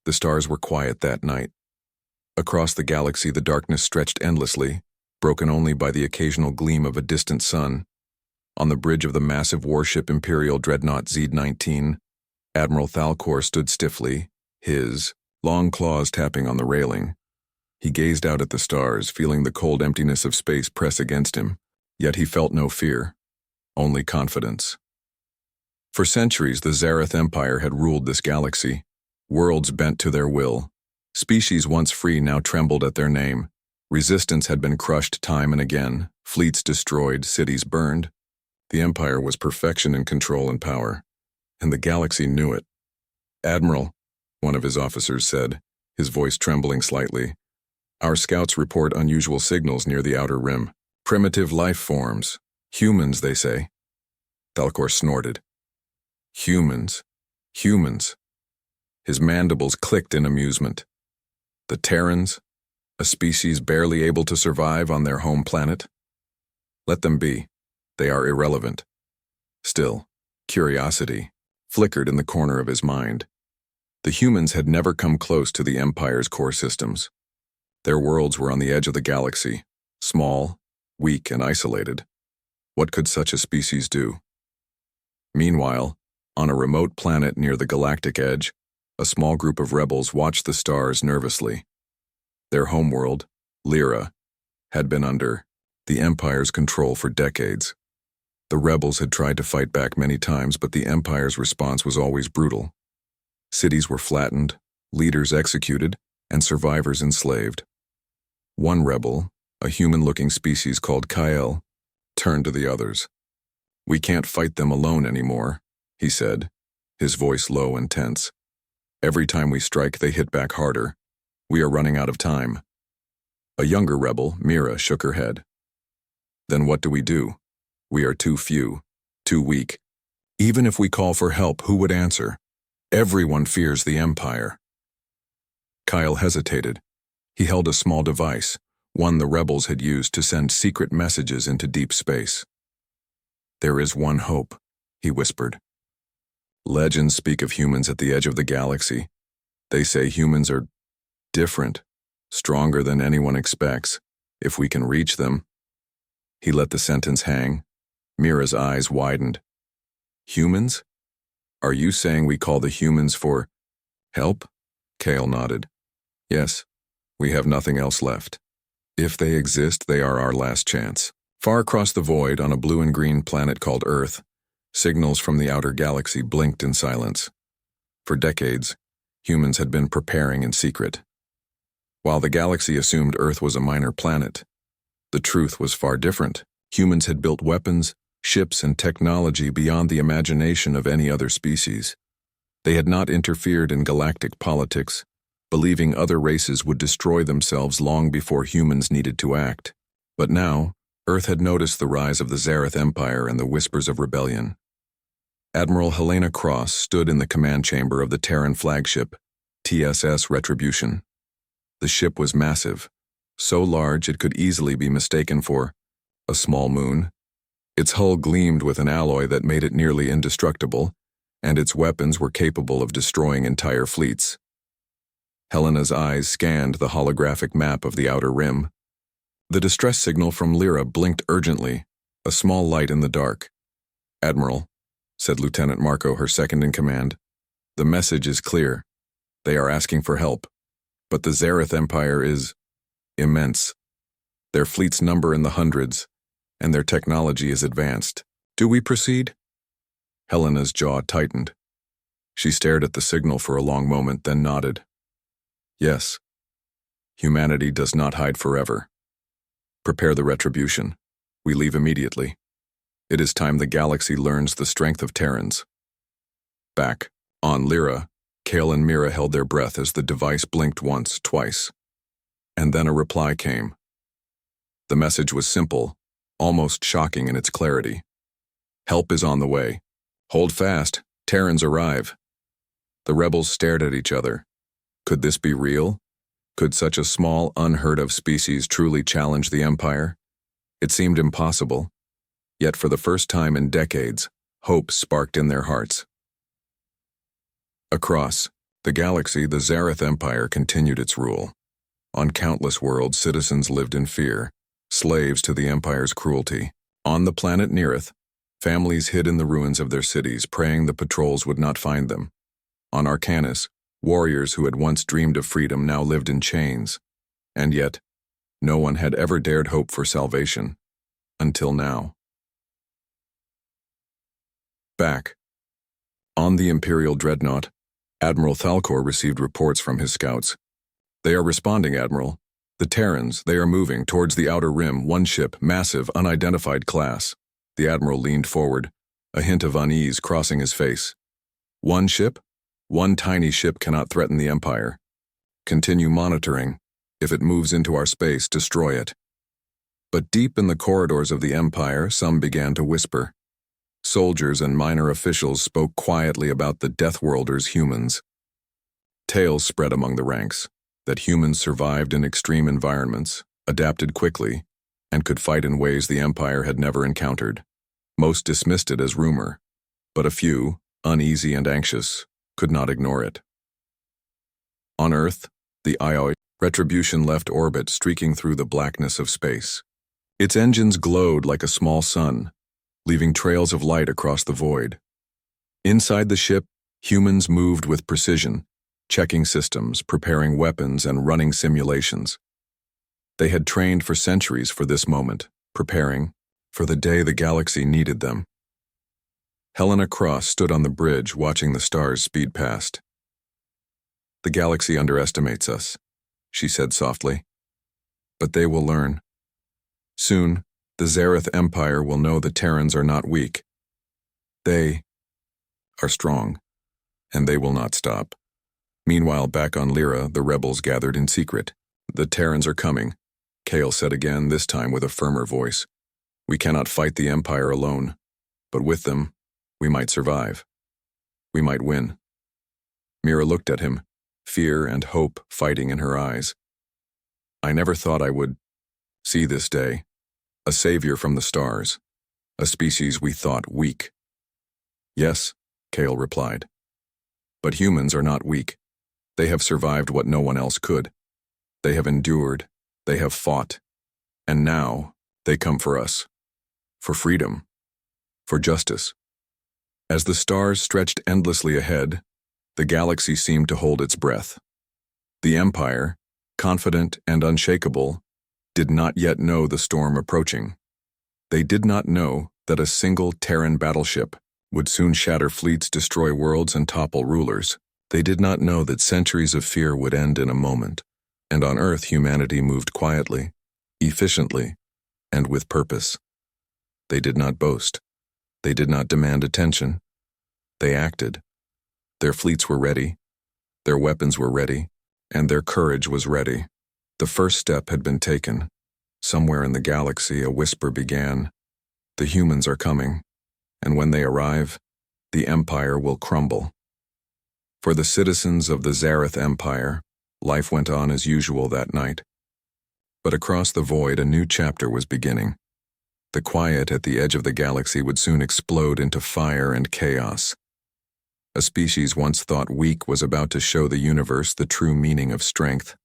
The stars were quiet that night. Across the galaxy, the darkness stretched endlessly, broken only by the occasional gleam of a distant sun. On the bridge of the massive warship Imperial Dreadnought Z-19, Admiral Thalcor stood stiffly, his long claws tapping on the railing. He gazed out at the stars, feeling the cold emptiness of space press against him, yet he felt no fear, only confidence. For centuries, the Zareth Empire had ruled this galaxy, worlds bent to their will. Species once free now trembled at their name. Resistance had been crushed time and again, fleets destroyed, cities burned. The Empire was perfection in control and power, and the galaxy knew it. "Admiral," one of his officers said, his voice trembling slightly, "our scouts report unusual signals near the outer rim. Primitive life forms. Humans, they say." Thalcor snorted. Humans. Humans. His mandibles clicked in amusement. The Terrans, a species barely able to survive on their home planet? Let them be. They are irrelevant. Still, curiosity flickered in the corner of his mind. The humans had never come close to the Empire's core systems. Their worlds were on the edge of the galaxy, small, weak, and isolated. What could such a species do? Meanwhile, on a remote planet near the galactic edge, a small group of rebels watched the stars nervously. Their homeworld, Lyra, had been under the Empire's control for decades. The rebels had tried to fight back many times, but the Empire's response was always brutal. Cities were flattened, leaders executed, and survivors enslaved. One rebel, a human-looking species called Kyle, turned to the others. "We can't fight them alone anymore," he said, his voice low and tense. "Every time we strike, they hit back harder. We are running out of time." A younger rebel, Mira, shook her head. "Then what do? We are too few, too weak. Even if we call for help, who would answer? Everyone fears the Empire." Kyle hesitated. He held a small device, one the rebels had used to send secret messages into deep space. "There is one hope," he whispered. "Legends speak of humans at the edge of the galaxy. They say humans are different, stronger than anyone expects, if we can reach them." He let the sentence hang. Mira's eyes widened. "Humans? Are you saying we call the humans for help?" Kale nodded. "Yes, we have nothing else left. If they exist, they are our last chance." Far across the void, on a blue and green planet called Earth, signals from the outer galaxy blinked in silence. For decades, humans had been preparing in secret. While the galaxy assumed Earth was a minor planet, the truth was far different. Humans had built weapons, ships, and technology beyond the imagination of any other species. They had not interfered in galactic politics, believing other races would destroy themselves long before humans needed to act. But now, Earth had noticed the rise of the Zareth Empire and the whispers of rebellion. Admiral Helena Cross stood in the command chamber of the Terran flagship, TSS Retribution. The ship was massive, so large it could easily be mistaken for a small moon. Its hull gleamed with an alloy that made it nearly indestructible, and its weapons were capable of destroying entire fleets. Helena's eyes scanned the holographic map of the outer rim. The distress signal from Lyra blinked urgently, a small light in the dark. "Admiral," said Lieutenant Marco, her second-in-command, "the message is clear. They are asking for help. But the Zareth Empire is immense. Their fleets number in the hundreds, and their technology is advanced. Do we proceed?" Helena's jaw tightened. She stared at the signal for a long moment, then nodded. "Yes. Humanity does not hide forever. Prepare the retribution. We leave immediately. It is time the galaxy learns the strength of Terrans." Back, on Lyra, Kale and Mira held their breath as the device blinked once, twice. And then a reply came. The message was simple, almost shocking in its clarity. "Help is on the way. Hold fast. Terrans arrive." The rebels stared at each other. Could this be real? Could such a small, unheard-of species truly challenge the Empire? It seemed impossible. Yet for the first time in decades, hope sparked in their hearts. Across, The galaxy, the Zareth Empire, continued its rule. On countless worlds, citizens lived in fear, slaves to the Empire's cruelty. On the planet Neareth, families hid in the ruins of their cities, praying the patrols would not find them. On Arcanus, warriors who had once dreamed of freedom now lived in chains. And yet, no one had ever dared hope for salvation. Until now. Back. On the Imperial Dreadnought, Admiral Thalcor received reports from his scouts. "They are responding, Admiral. The Terrans, they are moving towards the outer rim, one ship, massive, unidentified class." The Admiral leaned forward, a hint of unease crossing his face. "One ship? One tiny ship cannot threaten the Empire. Continue monitoring. If it moves into our space, destroy it." But deep in the corridors of the Empire, some began to whisper. Soldiers and minor officials spoke quietly about the Deathworlders' humans. Tales spread among the ranks that humans survived in extreme environments, adapted quickly, and could fight in ways the Empire had never encountered. Most dismissed it as rumor, but a few, uneasy and anxious, could not ignore it. On Earth, the IO Retribution left orbit, streaking through the blackness of space. Its engines glowed like a small sun, leaving trails of light across the void. Inside the ship, humans moved with precision, checking systems, preparing weapons, and running simulations. They had trained for centuries for this moment, preparing for the day the galaxy needed them. Helena Cross stood on the bridge, watching the stars speed past. "The galaxy underestimates us," she said softly. "But they will learn. Soon, the Zareth Empire will know the Terrans are not weak. They are strong, and they will not stop." Meanwhile, back on Lyra, the rebels gathered in secret. "The Terrans are coming," Kale said again, this time with a firmer voice. "We cannot fight the Empire alone, but with them, we might survive. We might win." Mira looked at him, fear and hope fighting in her eyes. "I never thought I would see this day. A savior from the stars. A species we thought weak." "Yes," Kale replied. "But humans are not weak. They have survived what no one else could. They have endured. They have fought. And now, they come for us. For freedom. For justice." As the stars stretched endlessly ahead, the galaxy seemed to hold its breath. The Empire, confident and unshakable, did not yet know the storm approaching. They did not know that a single Terran battleship would soon shatter fleets, destroy worlds, and topple rulers. They did not know that centuries of fear would end in a moment, and on Earth humanity moved quietly, efficiently, and with purpose. They did not boast. They did not demand attention. They acted. Their fleets were ready, their weapons were ready, and their courage was ready. The first step had been taken. Somewhere in the galaxy, a whisper began. "The humans are coming, and when they arrive, the Empire will crumble." For the citizens of the Zareth Empire, life went on as usual that night. But across the void, a new chapter was beginning. The quiet at the edge of the galaxy would soon explode into fire and chaos. A species once thought weak was about to show the universe the true meaning of strength.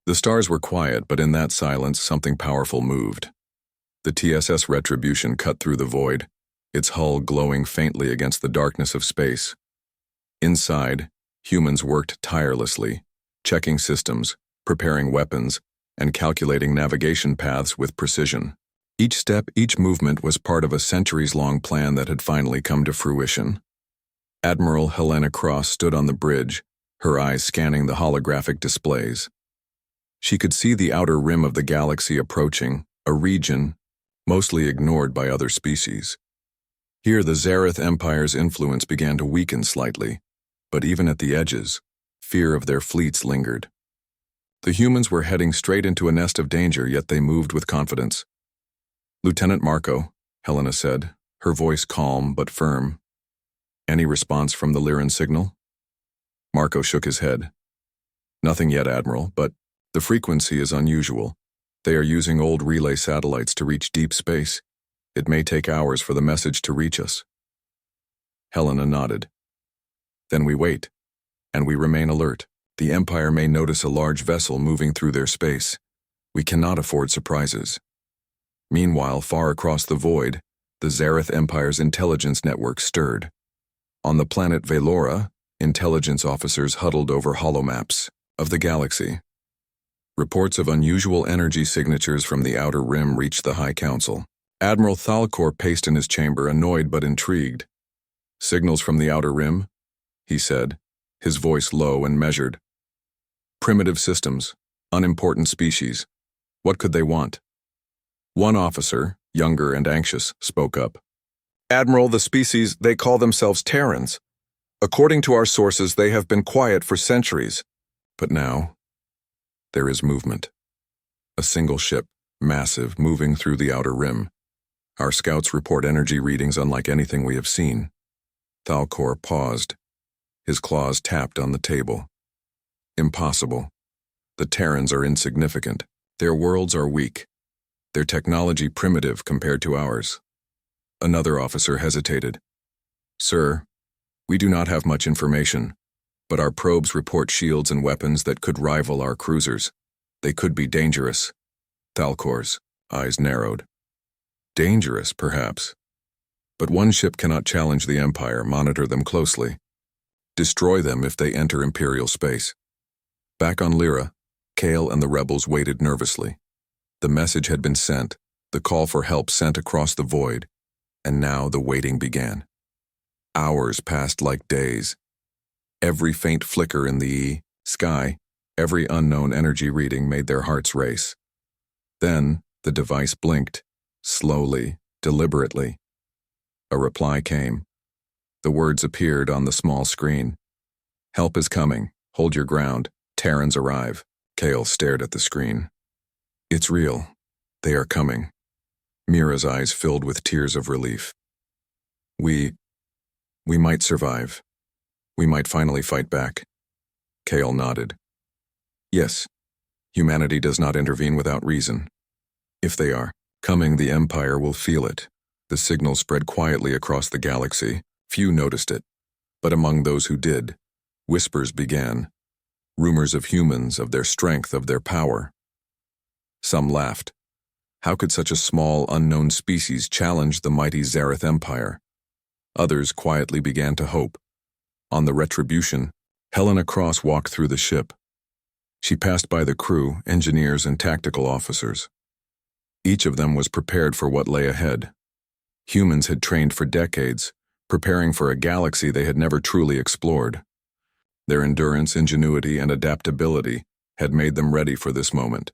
The stars were quiet, but in that silence, something powerful moved. The TSS Retribution cut through the void, its hull glowing faintly against the darkness of space. Inside, humans worked tirelessly, checking systems, preparing weapons, and calculating navigation paths with precision. Each step, each movement was part of a centuries-long plan that had finally come to fruition. Admiral Helena Cross stood on the bridge, her eyes scanning the holographic displays. She could see the outer rim of the galaxy approaching, a region mostly ignored by other species. Here, the Zareth Empire's influence began to weaken slightly, but even at the edges, fear of their fleets lingered. The humans were heading straight into a nest of danger, yet they moved with confidence. "Lieutenant Marco," Helena said, her voice calm but firm. "Any response from the Lyran signal?" Marco shook his head. "Nothing yet, Admiral, but the frequency is unusual. They are using old relay satellites to reach deep space. It may take hours for the message to reach us." Helena nodded. "Then we wait." and we remain alert. The Empire may notice a large vessel moving through their space. We cannot afford surprises. Meanwhile, far across the void, the Zareth Empire's intelligence network stirred. On the planet Velora, intelligence officers huddled over holomaps of the galaxy. Reports of unusual energy signatures from the Outer Rim reached the High Council. Admiral Thalcor paced in his chamber, annoyed but intrigued. "Signals from the Outer Rim?" he said, his voice low and measured. "Primitive systems, unimportant species. What could they want?" One officer, younger and anxious, spoke up. "Admiral, the species, they call themselves Terrans. According to our sources, they have been quiet for centuries. But now, there is movement. A single ship, massive, moving through the Outer Rim. Our scouts report energy readings unlike anything we have seen." Thalcor paused. His claws tapped on the table. "Impossible. The Terrans are insignificant. Their worlds are weak. Their technology primitive compared to ours." Another officer hesitated. "Sir, we do not have much information, but our probes report shields and weapons that could rival our cruisers. They could be dangerous." Thalcor's eyes narrowed. "Dangerous, perhaps. But one ship cannot challenge the Empire. Monitor them closely. Destroy them if they enter Imperial space." Back on Lyra, Kale and the rebels waited nervously. The message had been sent, the call for help sent across the void, and now the waiting began. Hours passed like days. Every faint flicker in the sky, every unknown energy reading made their hearts race. Then the device blinked, slowly, deliberately. A reply came. The words appeared on the small screen. "Help is coming. Hold your ground. Terrans arrive." Kale stared at the screen. "It's real. They are coming." Mira's eyes filled with tears of relief. We might survive. We might finally fight back." Kale nodded. "Yes, humanity does not intervene without reason. If they are coming, the Empire will feel it." The signal spread quietly across the galaxy. Few noticed it, but among those who did, whispers began. Rumors of humans, of their strength, of their power. Some laughed. How could such a small, unknown species challenge the mighty Zareth Empire? Others quietly began to hope. On the Retribution, Helena Cross walked through the ship. She passed by the crew, engineers, and tactical officers. Each of them was prepared for what lay ahead. Humans had trained for decades, preparing for a galaxy they had never truly explored. Their endurance, ingenuity, and adaptability had made them ready for this moment.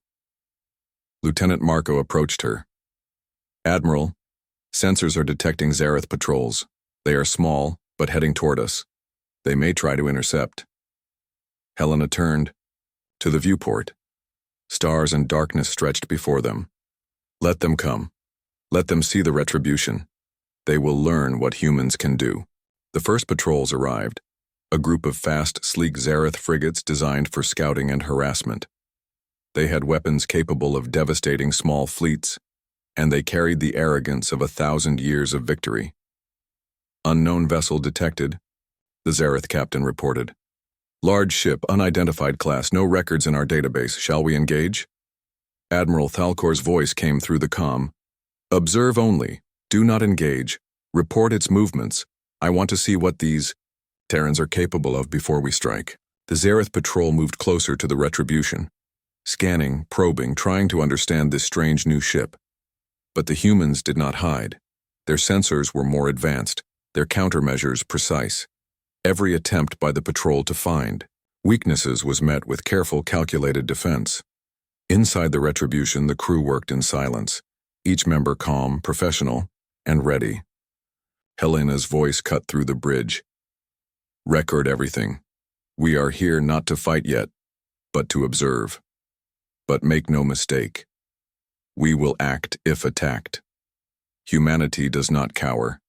Lieutenant Marco approached her. "Admiral, sensors are detecting Zareth patrols. They are small, but heading toward us. They may try to intercept." Helena turned to the viewport. Stars and darkness stretched before them. "Let them come. Let them see the Retribution. They will learn what humans can do." The first patrols arrived, a group of fast, sleek Zareth frigates designed for scouting and harassment. They had weapons capable of devastating small fleets, and they carried the arrogance of 1,000 years of victory. "Unknown vessel detected," the Zareth captain reported. "Large ship, unidentified class, no records in our database. Shall we engage?" Admiral Thalcor's voice came through the comm. "Observe only. Do not engage. Report its movements. I want to see what these Terrans are capable of before we strike." The Zareth patrol moved closer to the Retribution, scanning, probing, trying to understand this strange new ship. But the humans did not hide. Their sensors were more advanced, their countermeasures precise. Every attempt by the patrol to find weaknesses was met with careful, calculated defense. Inside the Retribution, the crew worked in silence, each member calm, professional, and ready. Helena's voice cut through the bridge. "Record everything. We are here not to fight yet, but to observe. But make no mistake. We will act if attacked. Humanity does not cower."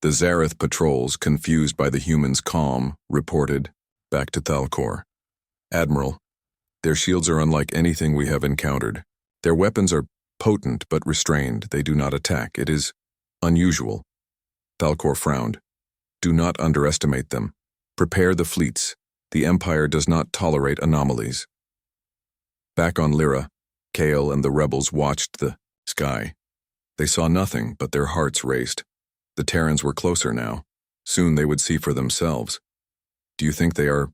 The Zareth patrols, confused by the humans' calm, reported back to Thalcor. "Admiral, their shields are unlike anything we have encountered. Their weapons are potent but restrained. They do not attack. It is unusual." Thalcor frowned. "Do not underestimate them. Prepare the fleets. The Empire does not tolerate anomalies. Back on Lyra, Kale and the rebels watched the sky. They saw nothing, but their hearts raced. The Terrans were closer now. Soon they would see for themselves. Do you think they are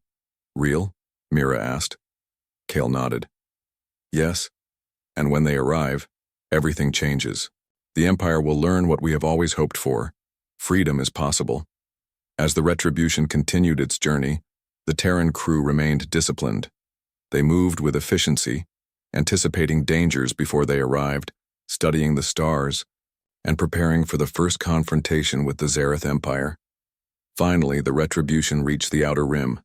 real? Mira asked. Kale nodded. Yes. And when they arrive, everything changes. The Empire will learn what we have always hoped for. Freedom is possible. As the Retribution continued its journey, the Terran crew remained disciplined. They moved with efficiency, anticipating dangers before they arrived, studying the stars, and preparing for the first confrontation with the Zareth Empire. Finally, the Retribution reached the outer rim.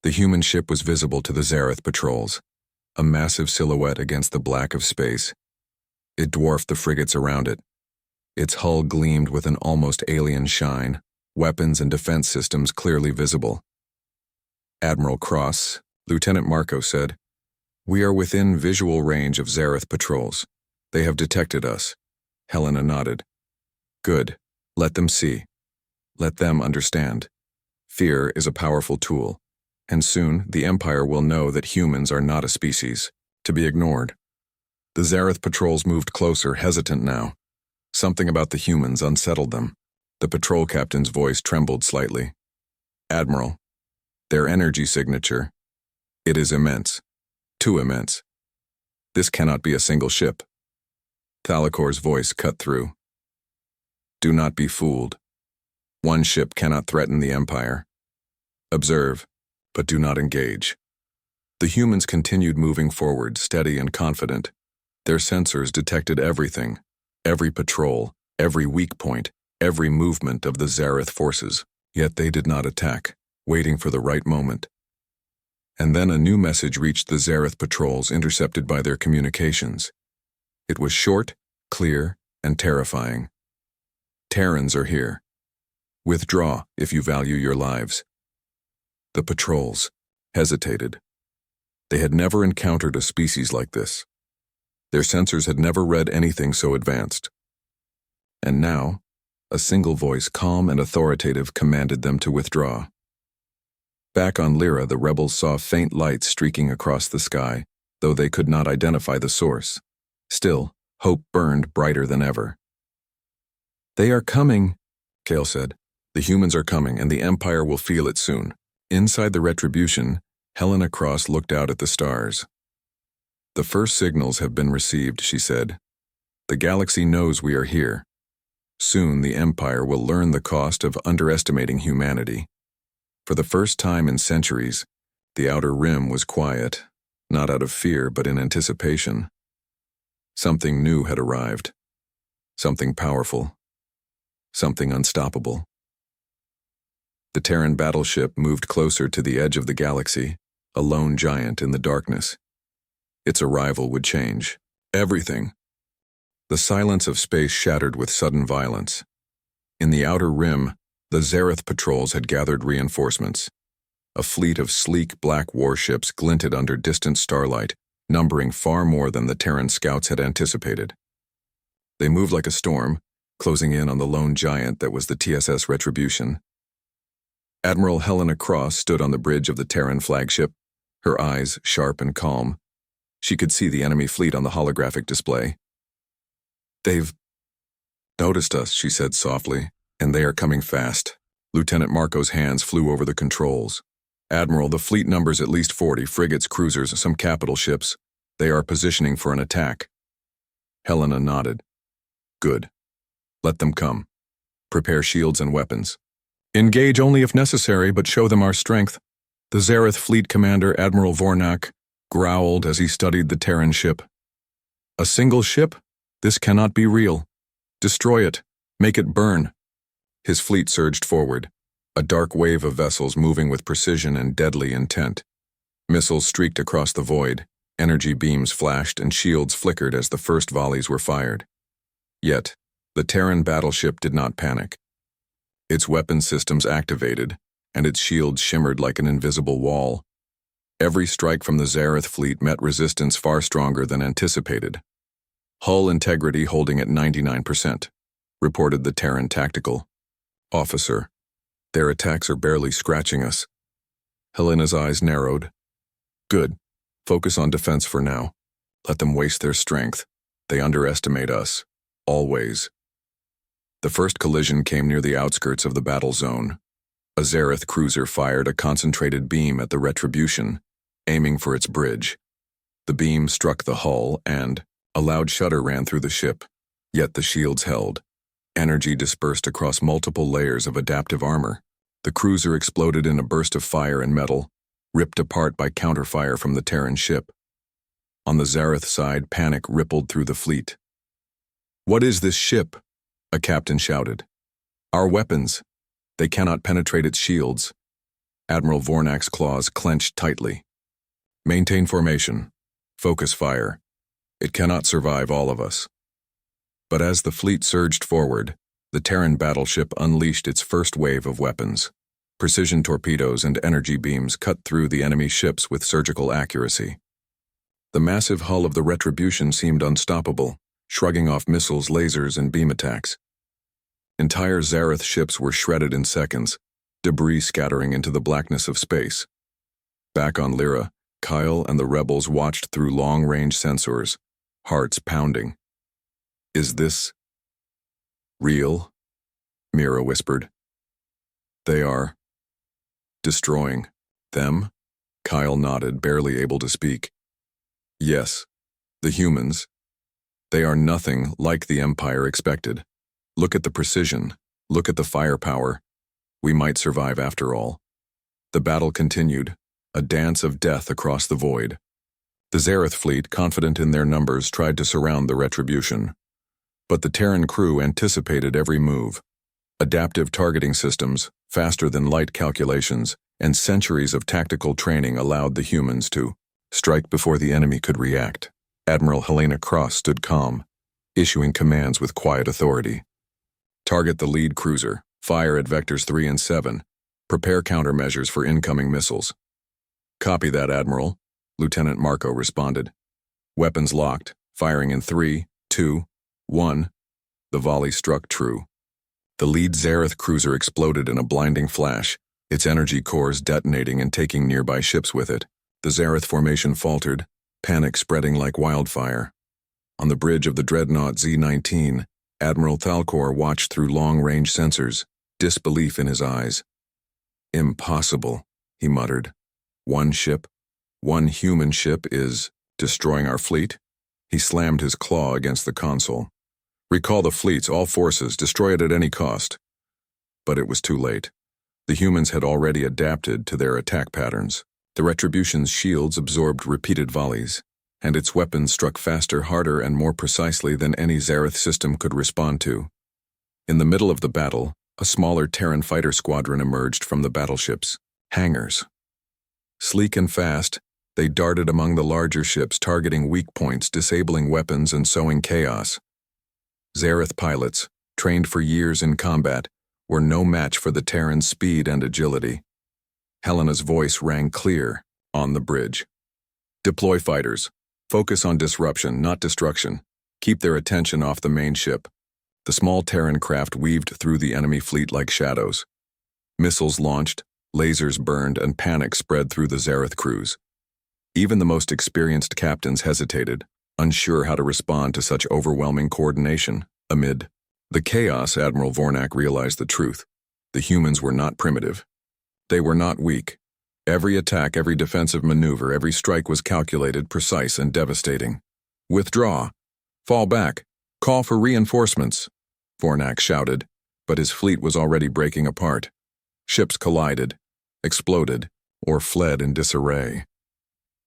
The human ship was visible to the Zareth patrols, a massive silhouette against the black of space. It dwarfed the frigates around it. Its hull gleamed with an almost alien shine, weapons and defense systems clearly visible. Admiral Cross, Lieutenant Marco said, "We are within visual range of Zareth patrols. They have detected us." Helena nodded. "Good. Let them see. Let them understand. Fear is a powerful tool, and soon the Empire will know that humans are not a species to be ignored." The Zareth patrols moved closer, hesitant now. Something about the humans unsettled them. The patrol captain's voice trembled slightly. "Admiral, their energy signature, it is immense. Too immense. This cannot be a single ship." Thalakor's voice cut through. "Do not be fooled. One ship cannot threaten the Empire. Observe, but do not engage." The humans continued moving forward, steady and confident. Their sensors detected everything, every patrol, every weak point, every movement of the Zareth forces. Yet they did not attack, waiting for the right moment. And then a new message reached the Zareth patrols, intercepted by their communications. It was short, clear, and terrifying. "Terrans are here. Withdraw if you value your lives." The patrols hesitated. They had never encountered a species like this. Their sensors had never read anything so advanced. And now, a single voice, calm and authoritative, commanded them to withdraw. Back on Lyra, the rebels saw faint lights streaking across the sky, though they could not identify the source. Still, hope burned brighter than ever. "They are coming," Kale said. "The humans are coming, and the Empire will feel it soon." Inside the Retribution, Helena Cross looked out at the stars. "The first signals have been received," she said. "The galaxy knows we are here. Soon the Empire will learn the cost of underestimating humanity." For the first time in centuries, the outer rim was quiet, not out of fear but in anticipation. Something new had arrived. Something powerful. Something unstoppable. The Terran Battleship moved closer to the edge of the galaxy, a lone giant in the darkness. Its arrival would change everything. The silence of space shattered with sudden violence. In the outer rim, the Zareth patrols had gathered reinforcements. A fleet of sleek black warships glinted under distant starlight, numbering far more than the Terran scouts had anticipated. They moved like a storm, closing in on the lone giant that was the TSS Retribution. Admiral Helena Cross stood on the bridge of the Terran flagship, her eyes sharp and calm. She could see the enemy fleet on the holographic display. "They've noticed us," she said softly, "and they are coming fast." Lieutenant Marco's hands flew over the controls. "Admiral, the fleet numbers at least 40 frigates, cruisers, some capital ships. They are positioning for an attack." Helena nodded. "Good. Let them come. Prepare shields and weapons. Engage only if necessary, but show them our strength." The Zareth fleet commander, Admiral Vornak, growled as he studied the Terran ship. "A single ship? This cannot be real. Destroy it. Make it burn." His fleet surged forward, a dark wave of vessels moving with precision and deadly intent. Missiles streaked across the void, energy beams flashed, and shields flickered as the first volleys were fired. Yet, the Terran battleship did not panic. Its weapon systems activated, and its shields shimmered like an invisible wall. Every strike from the Zareth fleet met resistance far stronger than anticipated. "Hull integrity holding at 99%, reported the Terran tactical. "Officer, their attacks are barely scratching us." Helena's eyes narrowed. Good. Focus on defense for now. Let them waste their strength. They underestimate us. Always. The first collision came near the outskirts of the battle zone. A Zareth cruiser fired a concentrated beam at the Retribution, aiming for its bridge. The beam struck the hull and a loud shudder ran through the ship, yet the shields held. Energy dispersed across multiple layers of adaptive armor. The cruiser exploded in a burst of fire and metal, ripped apart by counterfire from the Terran ship. On the Zareth side, panic rippled through the fleet. "What is this ship?" a captain shouted. "Our weapons. They cannot penetrate its shields." Admiral Vornak's claws clenched tightly. "Maintain formation. Focus fire. It cannot survive all of us." But as the fleet surged forward, the Terran battleship unleashed its first wave of weapons. Precision torpedoes and energy beams cut through the enemy ships with surgical accuracy. The massive hull of the Retribution seemed unstoppable, shrugging off missiles, lasers, and beam attacks. Entire Zareth ships were shredded in seconds, debris scattering into the blackness of space. Back on Lyra, Kyle and the rebels watched through long-range sensors, hearts pounding. "Is this real?" Mira whispered. "They are destroying them?" Kyle nodded, barely able to speak. "Yes, the humans. They are nothing like the Empire expected. Look at the precision. Look at the firepower. We might survive after all." The battle continued, a dance of death across the void. The Zareth fleet, confident in their numbers, tried to surround the Retribution. But the Terran crew anticipated every move. Adaptive targeting systems, faster than light calculations, and centuries of tactical training allowed the humans to strike before the enemy could react. Admiral Helena Cross stood calm, issuing commands with quiet authority. "Target the lead cruiser. Fire at vectors 3 and 7. Prepare countermeasures for incoming missiles." "Copy that, Admiral," Lieutenant Marco responded. Weapons locked, firing in 3, 2, 1. The volley struck true. The lead Zareth cruiser exploded in a blinding flash, its energy cores detonating and taking nearby ships with it. The Zareth formation faltered, panic spreading like wildfire. On the bridge of the dreadnought Z-19, Admiral Thalcor watched through long-range sensors, disbelief in his eyes. "Impossible," he muttered. "One ship, one human ship is destroying our fleet?" He slammed his claw against the console. "Recall the fleets, all forces, destroy it at any cost." But it was too late. The humans had already adapted to their attack patterns. The Retribution's shields absorbed repeated volleys, and its weapons struck faster, harder, and more precisely than any Zareth system could respond to. In the middle of the battle, a smaller Terran fighter squadron emerged from the battleship's hangars. Sleek and fast, they darted among the larger ships, targeting weak points, disabling weapons, and sowing chaos. Zareth pilots, trained for years in combat, were no match for the Terran's speed and agility. Helena's voice rang clear on the bridge. "Deploy fighters. Focus on disruption, not destruction. Keep their attention off the main ship." The small Terran craft weaved through the enemy fleet like shadows. Missiles launched, lasers burned, and panic spread through the Zareth crews. Even the most experienced captains hesitated, unsure how to respond to such overwhelming coordination. Amid the chaos, Admiral Vornak realized the truth. The humans were not primitive. They were not weak. Every attack, every defensive maneuver, every strike was calculated, precise, and devastating. "Withdraw! Fall back! Call for reinforcements!" Vornak shouted, but his fleet was already breaking apart. Ships collided, exploded, or fled in disarray.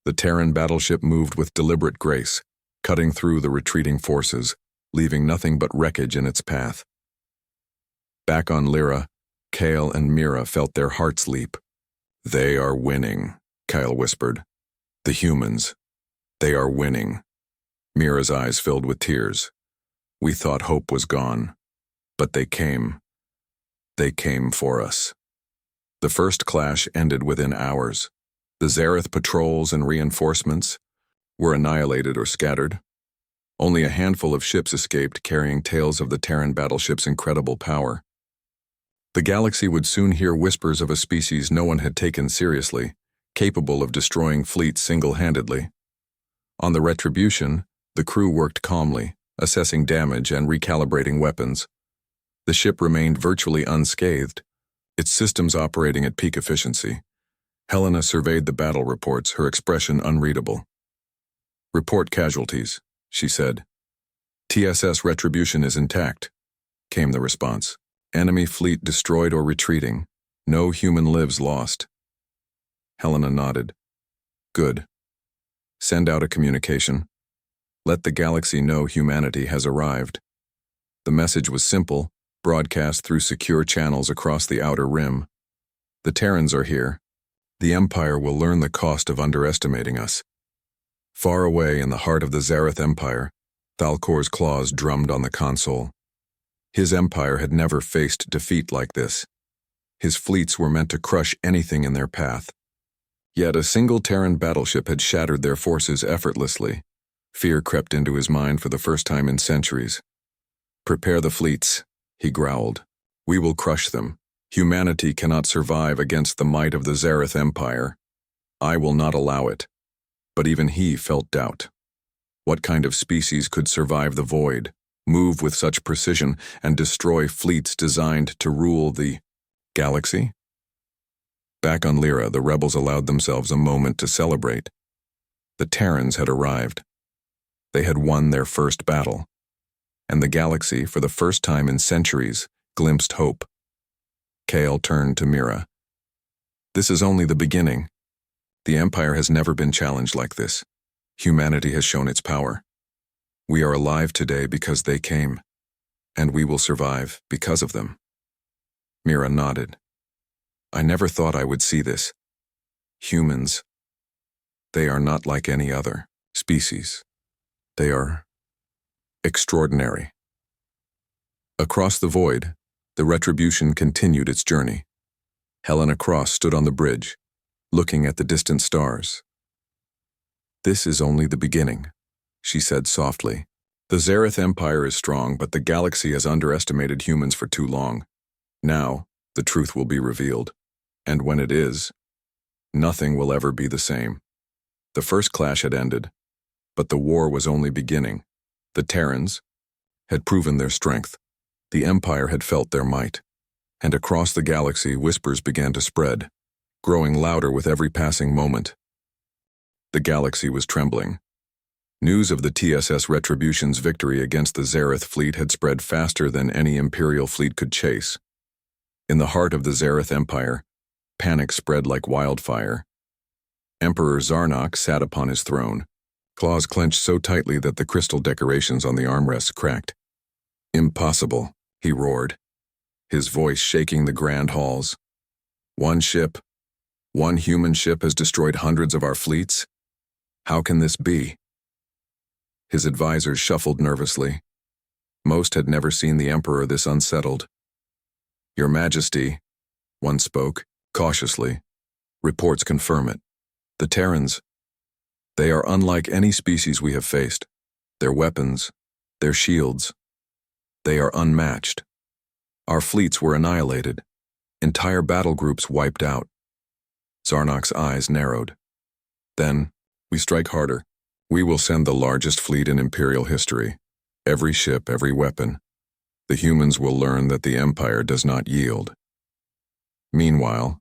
The Terran battleship moved with deliberate grace, cutting through the retreating forces, leaving nothing but wreckage in its path. Back on Lyra, Kale and Mira felt their hearts leap. "They are winning," Kyle whispered. "The humans. They are winning." Mira's eyes filled with tears. "We thought hope was gone. But they came. They came for us." The first clash ended within hours. The Zareth patrols and reinforcements were annihilated or scattered. Only a handful of ships escaped, carrying tales of the Terran battleship's incredible power. The galaxy would soon hear whispers of a species no one had taken seriously, capable of destroying fleets single-handedly. On the Retribution, the crew worked calmly, assessing damage and recalibrating weapons. The ship remained virtually unscathed, its systems operating at peak efficiency. Helena surveyed the battle reports, her expression unreadable. "Report casualties," she said. "TSS Retribution is intact," came the response. "Enemy fleet destroyed or retreating. No human lives lost." Helena nodded. "Good. Send out a communication. Let the galaxy know humanity has arrived." The message was simple, broadcast through secure channels across the outer rim. "The Terrans are here. The Empire will learn the cost of underestimating us." Far away in the heart of the Zareth Empire, Thalkor's claws drummed on the console. His empire had never faced defeat like this. His fleets were meant to crush anything in their path. Yet a single Terran battleship had shattered their forces effortlessly. Fear crept into his mind for the first time in centuries. "Prepare the fleets," he growled. "We will crush them. Humanity cannot survive against the might of the Zareth Empire. I will not allow it." But even he felt doubt. What kind of species could survive the void, move with such precision, and destroy fleets designed to rule the galaxy? Back on Lyra, the rebels allowed themselves a moment to celebrate. The Terrans had arrived. They had won their first battle. And the galaxy, for the first time in centuries, glimpsed hope. Kale turned to Mira. "This is only the beginning. The Empire has never been challenged like this. Humanity has shown its power. We are alive today because they came, and we will survive because of them." Mira nodded. "I never thought I would see this. Humans, they are not like any other species. They are extraordinary." Across the void, the Retribution continued its journey. Helena Cross stood on the bridge, looking at the distant stars. "This is only the beginning," she said softly. "The Zareth Empire is strong, but the galaxy has underestimated humans for too long. Now, the truth will be revealed. And when it is, nothing will ever be the same." The first clash had ended, but the war was only beginning. The Terrans had proven their strength. The Empire had felt their might. And across the galaxy, whispers began to spread, growing louder with every passing moment. The galaxy was trembling. News of the TSS Retribution's victory against the Zareth fleet had spread faster than any Imperial fleet could chase. In the heart of the Zareth Empire, panic spread like wildfire. Emperor Zarnok sat upon his throne, claws clenched so tightly that the crystal decorations on the armrests cracked. "Impossible," he roared, his voice shaking the grand halls. "One ship, one human ship has destroyed hundreds of our fleets? How can this be?" His advisors shuffled nervously. Most had never seen the Emperor this unsettled. "Your Majesty," one spoke, cautiously, "reports confirm it. The Terrans, they are unlike any species we have faced. Their weapons, their shields, they are unmatched. Our fleets were annihilated, entire battle groups wiped out." Zarnok's eyes narrowed. "Then, we strike harder. We will send the largest fleet in Imperial history. Every ship, every weapon. The humans will learn that the Empire does not yield." Meanwhile,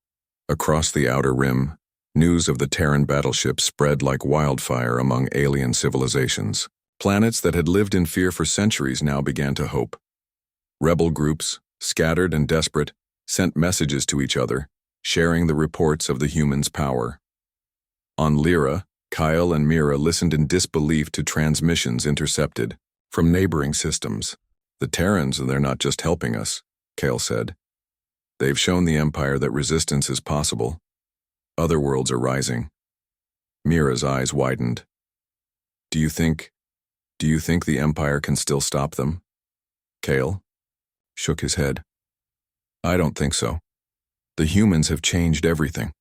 across the outer rim, news of the Terran Battleship spread like wildfire among alien civilizations. Planets that had lived in fear for centuries now began to hope. Rebel groups, scattered and desperate, sent messages to each other, sharing the reports of the humans' power. On Lyra, Kyle and Mira listened in disbelief to transmissions intercepted from neighboring systems. "The Terrans, they're not just helping us," Kale said. "They've shown the Empire that resistance is possible. Other worlds are rising." Mira's eyes widened. Do you think the Empire can still stop them?" Kale shook his head. "I don't think so. The humans have changed everything.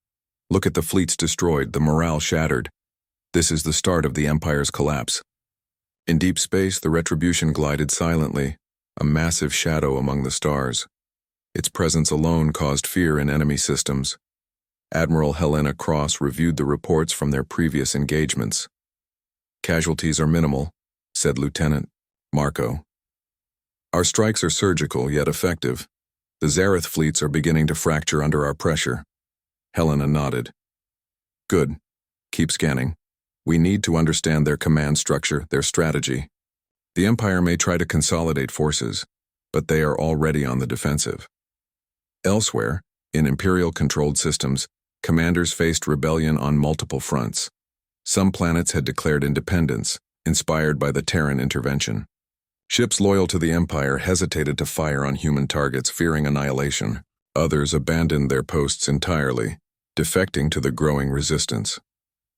Look at the fleets destroyed, the morale shattered. This is the start of the Empire's collapse." In deep space, the Retribution glided silently, a massive shadow among the stars. Its presence alone caused fear in enemy systems. Admiral Helena Cross reviewed the reports from their previous engagements. "Casualties are minimal," said Lieutenant Marco. "Our strikes are surgical yet effective. The Zareth fleets are beginning to fracture under our pressure." Helena nodded. "Good. Keep scanning. We need to understand their command structure, their strategy. The Empire may try to consolidate forces, but they are already on the defensive." Elsewhere, in Imperial-controlled systems, commanders faced rebellion on multiple fronts. Some planets had declared independence, inspired by the Terran intervention. Ships loyal to the Empire hesitated to fire on human targets, fearing annihilation. Others abandoned their posts entirely, defecting to the growing resistance.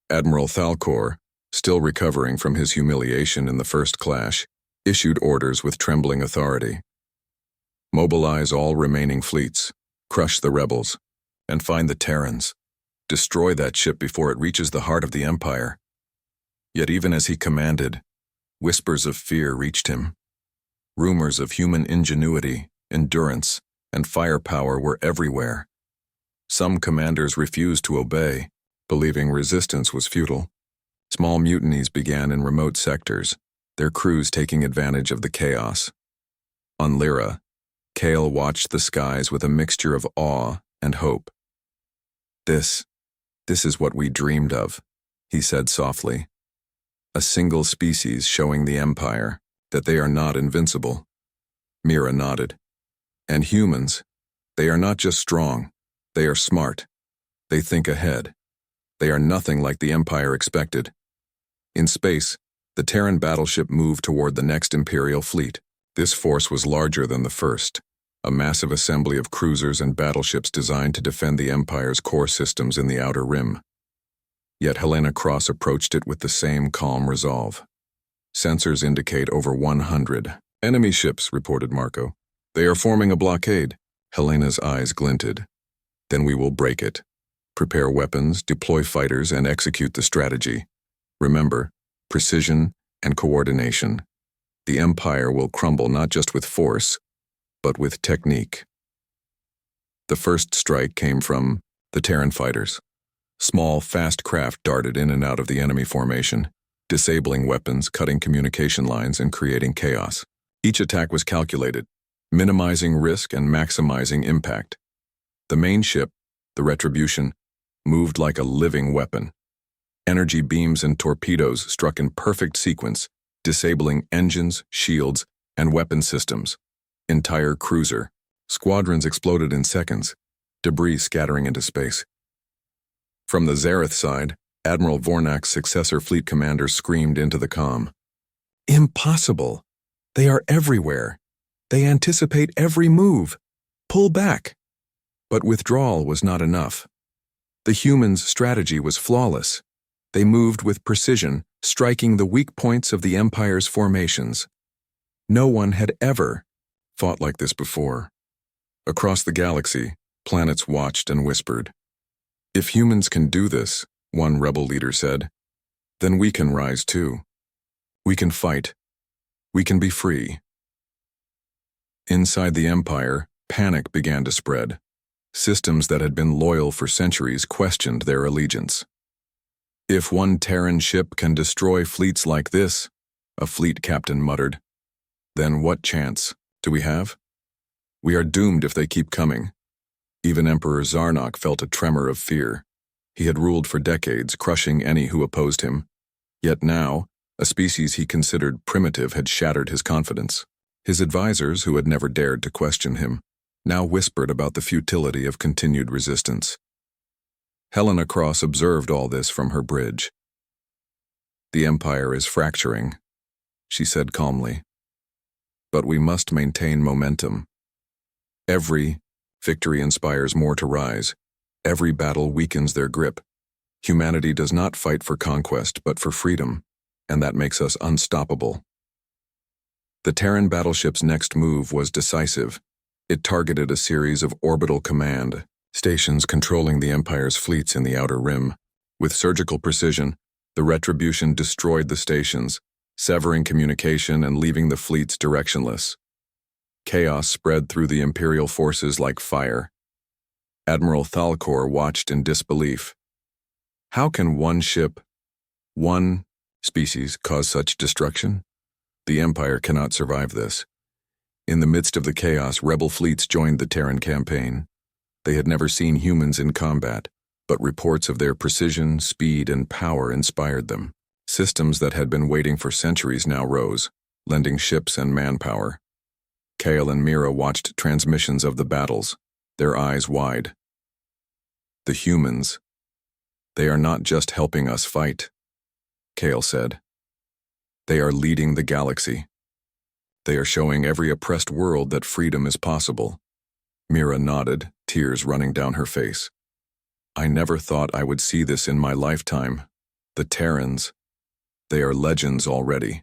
Admiral Thalcor, still recovering from his humiliation in the first clash, issued orders with trembling authority. "Mobilize all remaining fleets, crush the rebels, and find the Terrans. Destroy that ship before it reaches the heart of the Empire." Yet even as he commanded, whispers of fear reached him. Rumors of human ingenuity, endurance, and firepower were everywhere. Some commanders refused to obey, believing resistance was futile. Small mutinies began in remote sectors, their crews taking advantage of the chaos. On Lyra, Kale watched the skies with a mixture of awe and hope. This is what we dreamed of," he said softly. "A single species showing the Empire that they are not invincible." Mira nodded. "And humans, they are not just strong, they are smart. They think ahead. They are nothing like the Empire expected." In space, the Terran Battleship moved toward the next Imperial fleet. This force was larger than the first, a massive assembly of cruisers and battleships designed to defend the Empire's core systems in the Outer Rim. Yet Helena Cross approached it with the same calm resolve. "Sensors indicate over 100. Enemy ships," reported Marco. "They are forming a blockade." Helena's eyes glinted. "Then we will break it. Prepare weapons, deploy fighters, and execute the strategy. Remember, precision and coordination. The Empire will crumble not just with force, but with technique." The first strike came from the Terran fighters. Small, fast craft darted in and out of the enemy formation, disabling weapons, cutting communication lines, and creating chaos. Each attack was calculated, minimizing risk and maximizing impact. The main ship, the Retribution, moved like a living weapon. Energy beams and torpedoes struck in perfect sequence, disabling engines, shields, and weapon systems. Entire cruiser. Squadrons exploded in seconds, debris scattering into space. From the Zareth side, Admiral Vornak's successor fleet commander screamed into the comm. "Impossible! They are everywhere. They anticipate every move. Pull back." But withdrawal was not enough. The humans' strategy was flawless. They moved with precision, striking the weak points of the Empire's formations. No one had ever fought like this before. Across the galaxy, planets watched and whispered. "If humans can do this," one rebel leader said, "then we can rise too. We can fight. We can be free." Inside the Empire, panic began to spread. Systems that had been loyal for centuries questioned their allegiance. "If one Terran ship can destroy fleets like this," a fleet captain muttered, "then what chance do we have? We are doomed if they keep coming." Even Emperor Zarnok felt a tremor of fear. He had ruled for decades, crushing any who opposed him. Yet now, a species he considered primitive had shattered his confidence. His advisors, who had never dared to question him, now whispered about the futility of continued resistance. Helena Cross observed all this from her bridge. "The Empire is fracturing," she said calmly. "But we must maintain momentum. Every victory inspires more to rise. Every battle weakens their grip. Humanity does not fight for conquest, but for freedom, and that makes us unstoppable." The Terran battleship's next move was decisive. It targeted a series of orbital command stations controlling the Empire's fleets in the Outer Rim. With surgical precision, the Retribution destroyed the stations, severing communication and leaving the fleets directionless. Chaos spread through the Imperial forces like fire. Admiral Thalkor watched in disbelief. How can one ship, one species, cause such destruction? The Empire cannot survive this. In the midst of the chaos, rebel fleets joined the Terran campaign. They had never seen humans in combat, but reports of their precision, speed, and power inspired them. Systems that had been waiting for centuries now rose, lending ships and manpower. Kale and Mira watched transmissions of the battles, their eyes wide. The humans. They are not just helping us fight, Kale said. They are leading the galaxy. They are showing every oppressed world that freedom is possible. Mira nodded, tears running down her face. I never thought I would see this in my lifetime. The Terrans. They are legends already.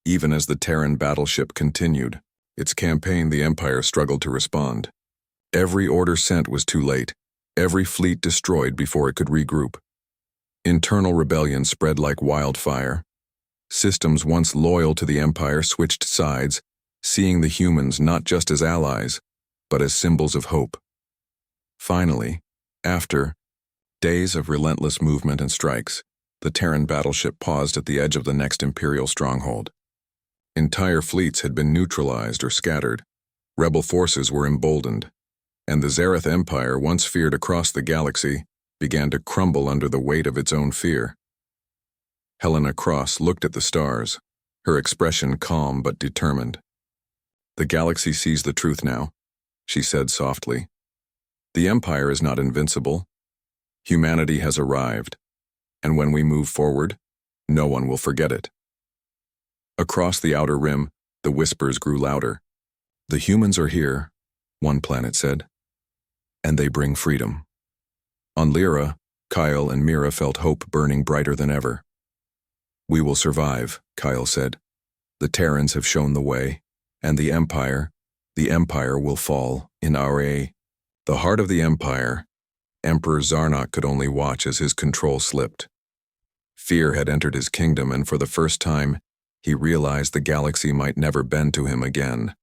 Even as the Terran Battleship continued its campaign, the Empire struggled to respond. Every order sent was too late, every fleet destroyed before it could regroup. Internal rebellion spread like wildfire. Systems once loyal to the Empire switched sides, seeing the humans not just as allies, but as symbols of hope. Finally, after days of relentless movement and strikes, the Terran Battleship paused at the edge of the next Imperial stronghold. Entire fleets had been neutralized or scattered, rebel forces were emboldened, and the Zareth Empire, once feared across the galaxy, began to crumble under the weight of its own fear. Helena Cross looked at the stars, her expression calm but determined. The galaxy sees the truth now, she said softly. The Empire is not invincible. Humanity has arrived, and when we move forward, no one will forget it. Across the outer rim, the whispers grew louder. The humans are here, one planet said, and they bring freedom. On Lyra, Kyle and Mira felt hope burning brighter than ever. We will survive, Kyle said. The Terrans have shown the way, and the Empire will fall in our aid. The heart of the Empire, Emperor Zarnok could only watch as his control slipped. Fear had entered his kingdom, and for the first time, he realized the galaxy might never bend to him again.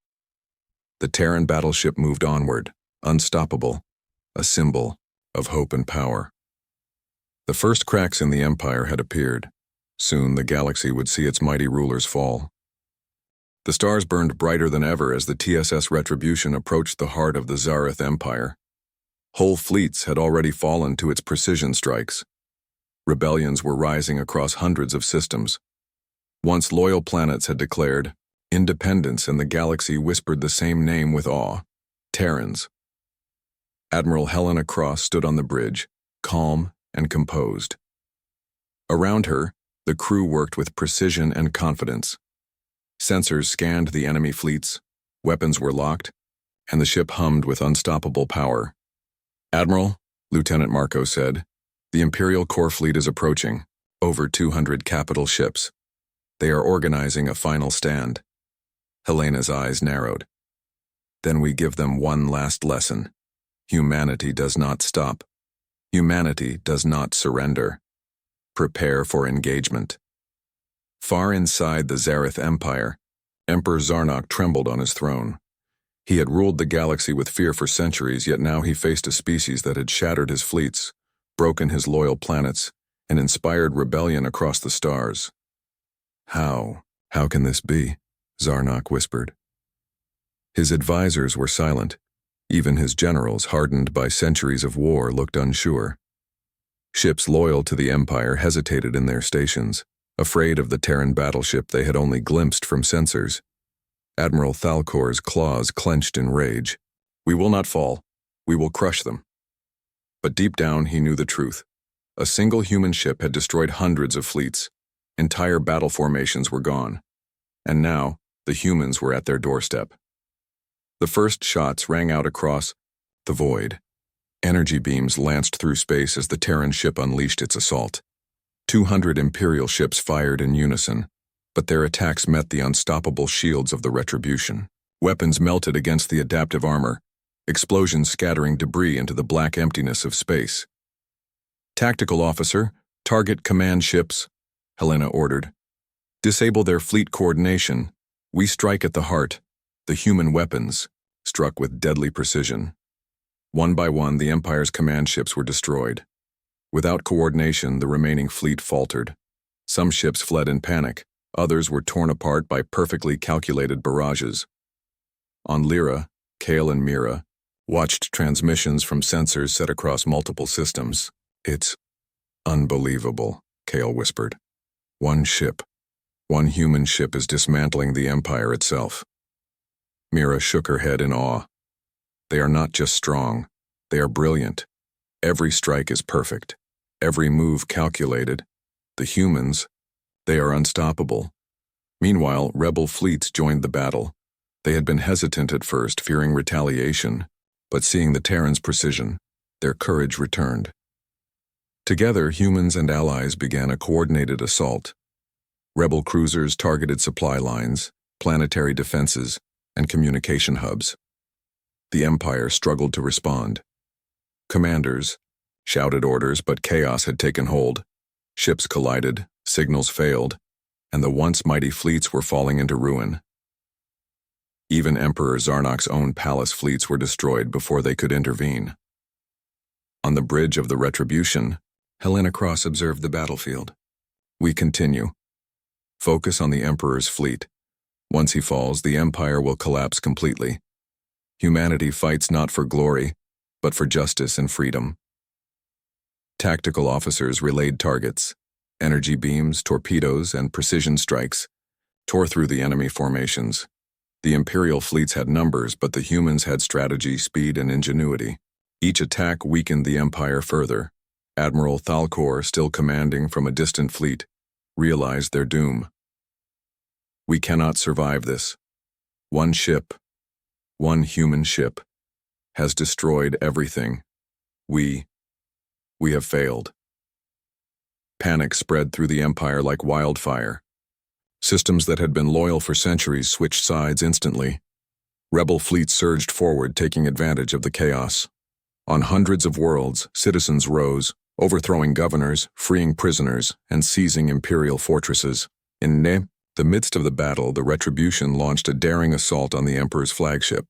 The Terran Battleship moved onward, unstoppable, a symbol of hope and power. The first cracks in the Empire had appeared. Soon the galaxy would see its mighty rulers fall. The stars burned brighter than ever as the TSS Retribution approached the heart of the Zareth Empire. Whole fleets had already fallen to its precision strikes. Rebellions were rising across hundreds of systems. Once loyal planets had declared independence, and the galaxy whispered the same name with awe: Terrans. Admiral Helena Cross stood on the bridge, calm and composed. Around her, the crew worked with precision and confidence. Sensors scanned the enemy fleets, weapons were locked, and the ship hummed with unstoppable power. Admiral, Lieutenant Marco said, the Imperial Core Fleet is approaching, over 200 capital ships. They are organizing a final stand. Helena's eyes narrowed. Then we give them one last lesson. Humanity does not stop. Humanity does not surrender. Prepare for engagement. Far inside the Zareth Empire, Emperor Zarnok trembled on his throne. He had ruled the galaxy with fear for centuries, yet now he faced a species that had shattered his fleets, broken his loyal planets, and inspired rebellion across the stars. How can this be? Zarnok whispered. His advisors were silent. Even his generals, hardened by centuries of war, looked unsure. Ships loyal to the Empire hesitated in their stations, afraid of the Terran battleship they had only glimpsed from sensors. Admiral Thalkor's claws clenched in rage. We will not fall. We will crush them. But deep down he knew the truth. A single human ship had destroyed hundreds of fleets. Entire battle formations were gone. And now, the humans were at their doorstep. The first shots rang out across the void. Energy beams lanced through space as the Terran ship unleashed its assault. 200 Imperial ships fired in unison, but their attacks met the unstoppable shields of the Retribution. Weapons melted against the adaptive armor, explosions scattering debris into the black emptiness of space. Tactical officer, target command ships, Helena ordered. Disable their fleet coordination. We strike at the heart. The human weapons struck with deadly precision. One by one, the Empire's command ships were destroyed. Without coordination, the remaining fleet faltered. Some ships fled in panic, others were torn apart by perfectly calculated barrages. On Lyra, Kale and Mira watched transmissions from sensors set across multiple systems. "It's unbelievable," Kale whispered. "One ship, one human ship is dismantling the Empire itself." Mira shook her head in awe. "They are not just strong, they are brilliant. Every strike is perfect, every move calculated. The humans, they are unstoppable." Meanwhile, rebel fleets joined the battle. They had been hesitant at first, fearing retaliation, but seeing the Terrans' precision, their courage returned. Together, humans and allies began a coordinated assault. Rebel cruisers targeted supply lines, planetary defenses, and communication hubs. The Empire struggled to respond. Commanders shouted orders, but chaos had taken hold. Ships collided, signals failed, and the once mighty fleets were falling into ruin. Even Emperor Zarnok's own palace fleets were destroyed before they could intervene. On the bridge of the Retribution, Helena Cross observed the battlefield. "We continue. Focus on the Emperor's fleet. Once he falls, the Empire will collapse completely. Humanity fights not for glory, but for justice and freedom." Tactical officers relayed targets. Energy beams, torpedoes, and precision strikes tore through the enemy formations. The Imperial fleets had numbers, but the humans had strategy, speed, and ingenuity. Each attack weakened the Empire further. Admiral Thalkor, still commanding from a distant fleet, realized their doom. "We cannot survive this. One ship, one human ship, has destroyed everything. We have failed." Panic spread through the Empire like wildfire. Systems that had been loyal for centuries switched sides instantly. Rebel fleets surged forward, taking advantage of the chaos. On hundreds of worlds, citizens rose, overthrowing governors, freeing prisoners, and seizing Imperial fortresses. In the midst of the battle, the Retribution launched a daring assault on the Emperor's flagship,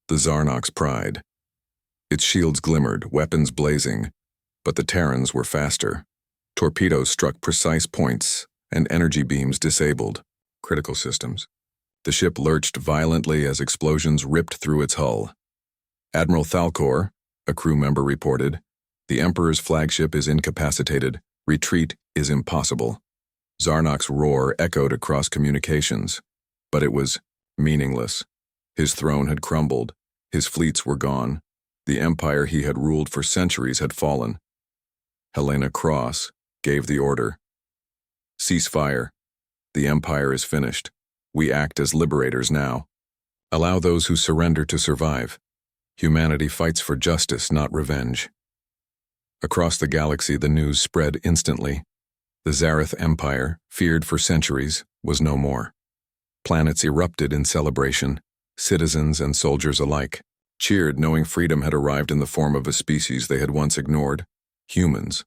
the Zarnok's Pride. Its shields glimmered, weapons blazing, but the Terrans were faster. Torpedoes struck precise points, and energy beams disabled critical systems. The ship lurched violently as explosions ripped through its hull. Admiral Thalkor, a crew member, reported, "The Emperor's flagship is incapacitated. Retreat is impossible." Zarnok's roar echoed across communications, but it was meaningless. His throne had crumbled. His fleets were gone. The empire he had ruled for centuries had fallen. Helena Cross gave the order. "Cease fire. The empire is finished. We act as liberators now. Allow those who surrender to survive. Humanity fights for justice, not revenge." Across the galaxy, the news spread instantly. The Zareth Empire, feared for centuries, was no more. Planets erupted in celebration. Citizens and soldiers alike cheered, knowing freedom had arrived in the form of a species they had once ignored: humans.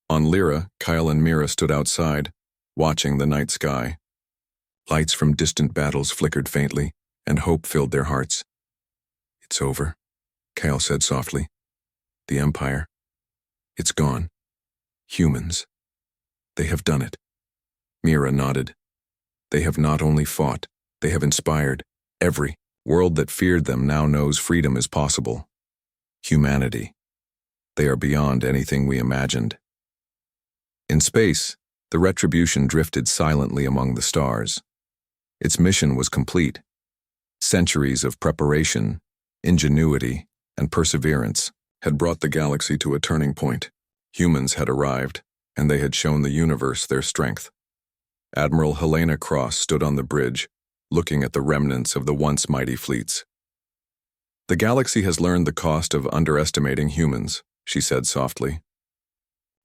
On Lyra, Kyle and Mira stood outside, watching the night sky. Lights from distant battles flickered faintly, and hope filled their hearts. "It's over," Kyle said softly. "The Empire, it's gone. Humans, they have done it." Mira nodded. "They have not only fought, they have inspired. Every world that feared them now knows freedom is possible. Humanity, they are beyond anything we imagined." In space, the Retribution drifted silently among the stars. Its mission was complete. Centuries of preparation, ingenuity, and perseverance had brought the galaxy to a turning point. Humans had arrived, and they had shown the universe their strength. Admiral Helena Cross stood on the bridge, looking at the remnants of the once mighty fleets. "The galaxy has learned the cost of underestimating humans," she said softly.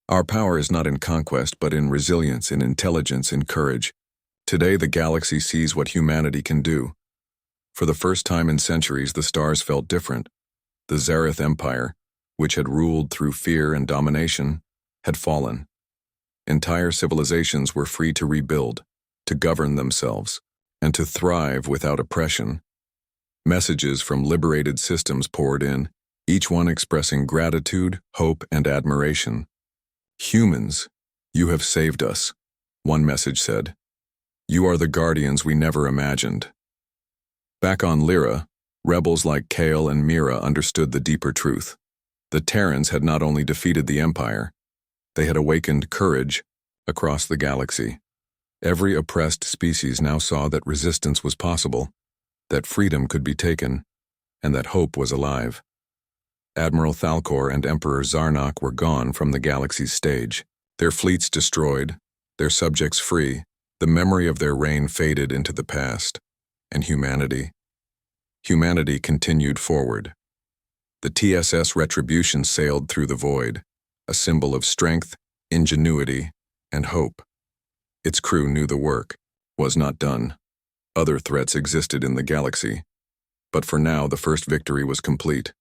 "Our power is not in conquest, but in resilience, in intelligence, in courage. Today, the galaxy sees what humanity can do." For the first time in centuries, the stars felt different. The Zareth Empire, which had ruled through fear and domination, had fallen. Entire civilizations were free to rebuild, to govern themselves, and to thrive without oppression. Messages from liberated systems poured in, each one expressing gratitude, hope, and admiration. "Humans, you have saved us," one message said. "You are the guardians we never imagined." Back on Lyra, rebels like Kale and Mira understood the deeper truth. The Terrans had not only defeated the Empire, they had awakened courage across the galaxy. Every oppressed species now saw that resistance was possible, that freedom could be taken, and that hope was alive. Admiral Thalcor and Emperor Zarnok were gone from the galaxy's stage, their fleets destroyed, their subjects free. The memory of their reign faded into the past, and humanity continued forward. The TSS Retribution sailed through the void, a symbol of strength, ingenuity, and hope. Its crew knew the work was not done. Other threats existed in the galaxy, but for now the first victory was complete.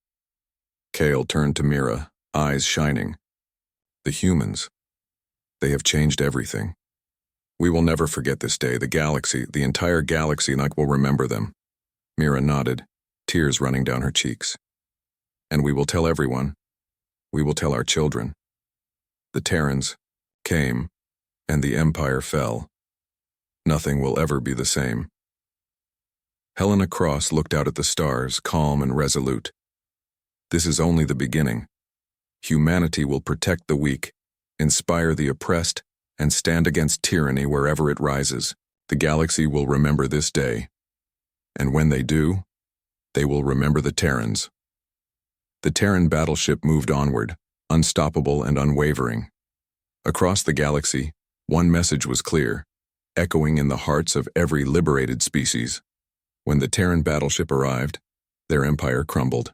Kale turned to Mira, eyes shining. "The humans, they have changed everything. We will never forget this day. The entire galaxy will remember them." Mira nodded, tears running down her cheeks. "And we will tell everyone. We will tell our children. The Terrans came, and the Empire fell. Nothing will ever be the same." Helena Cross looked out at the stars, calm and resolute. "This is only the beginning. Humanity will protect the weak, inspire the oppressed, and stand against tyranny wherever it rises. The galaxy will remember this day. And when they do, they will remember the Terrans." The Terran Battleship moved onward, unstoppable and unwavering. Across the galaxy, one message was clear, echoing in the hearts of every liberated species. When the Terran Battleship arrived, their empire crumbled.